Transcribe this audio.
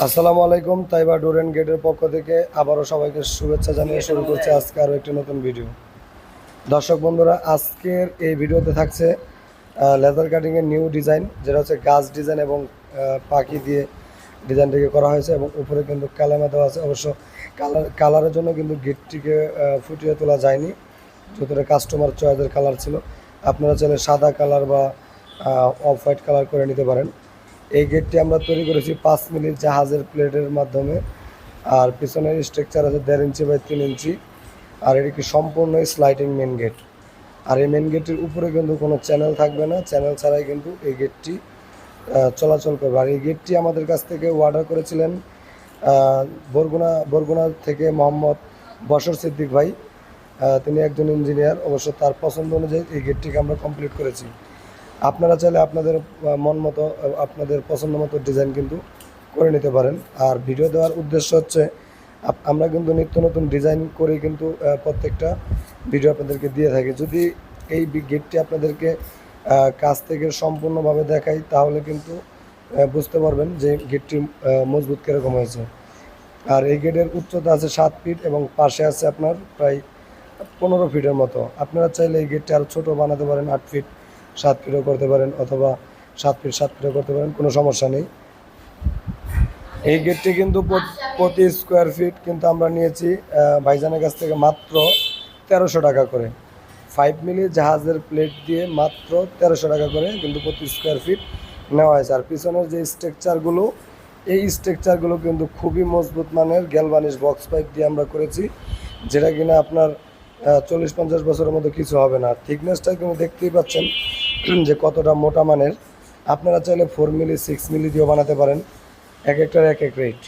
আসসালামু আলাইকুম। Taiba door and গেটের পক্ষ থেকে আবারও সবাইকে শুভেচ্ছা জানিয়ে শুরু করছে আজকে আরও একটি নতুন ভিডিও। দর্শক বন্ধুরা, আজকের এই ভিডিওতে থাকছে লেদার কাটিংয়ের নিউ ডিজাইন, যেটা হচ্ছে গাছ ডিজাইন এবং পাখি দিয়ে ডিজাইনটিকে করা হয়েছে এবং উপরে কিন্তু কালামা দেওয়া আছে। অবশ্য কালারের জন্য কিন্তু গেটটিকে ফুটিয়ে তোলা যায়নি, যতটা কাস্টমার চয়েসের কালার ছিল। আপনারা চাইলে সাদা কালার বা অফ হোয়াইট কালার করে নিতে পারেন। এই গেটটি আমরা তৈরি করেছি 5 মিলি জাহাজের প্লেটের মাধ্যমে। আর পিছনের স্ট্রাকচার আছে 1.5 ইঞ্চি বাই 3 ইঞ্চি। আর এটি কি সম্পূর্ণ স্লাইডিং মেন গেট। আর এই মেন গেটের উপরে কিন্তু কোনো চ্যানেল থাকবে না, চ্যানেল ছাড়াই কিন্তু এই গেটটি চলাচল করবে। আর এই গেটটি আমাদের কাছ থেকে অর্ডার করেছিলেন বরগুনা থেকে মোহাম্মদ বশর সিদ্দিক ভাই। তিনি একজন ইঞ্জিনিয়ার। অবশ্য তার পছন্দ অনুযায়ী এই গেটটিকে আমরা কমপ্লিট করেছি। আপনারা চাইলে আপনাদের মন মতো, আপনাদের পছন্দ মতো ডিজাইন কিন্তু করে নিতে পারেন। আর ভিডিও দেওয়ার উদ্দেশ্য হচ্ছে আমরা কিন্তু নিত্য নতুন ডিজাইন করে কিন্তু প্রত্যেকটা ভিডিও আপনাদেরকে দিয়ে থাকি। যদি এই গেটটি আপনাদেরকে কাছ থেকে সম্পূর্ণভাবে দেখাই, তাহলে কিন্তু বুঝতে পারবেন যে গেটটি মজবুত কীরকম হয়েছে। আর এই গেটের উচ্চতা আছে 7 ফিট এবং পাশে আছে আপনার প্রায় 15 ফিটের মতো। আপনারা চাইলে এই গেটটি আরও ছোটো বানাতে পারেন, 8 ফিট 7 ফিটও করতে পারেন, অথবা 7 ফিট 7 ফিটও করতে পারেন, কোনো সমস্যা নেই। এই গেটটি কিন্তু প্রতি স্কোয়ার ফিট কিন্তু আমরা নিয়েছি ভাইজানের কাছ থেকে মাত্র 1300 টাকা করে। 5 মিলি জাহাজের প্লেট দিয়ে মাত্র 1300 টাকা করে কিন্তু প্রতি স্কোয়ার ফিট নেওয়া হয়েছে। আর পিছনের যে স্ট্রাকচারগুলো, এই স্ট্রাকচারগুলো কিন্তু খুবই মজবুত মানের গ্যালভানিশ বক্স পাইপ দিয়ে আমরা করেছি, যেটা কিনা আপনার 40-50 বছরের মতো কিছু হবে না। থিকনেসটা কিন্তু দেখতেই পাচ্ছেন যে কতটা মোটা মানের। আপনারা চাইলে 4 মিলি 6 মিলি দিয়েও বানাতে পারেন, এক একটার এক এক রেট।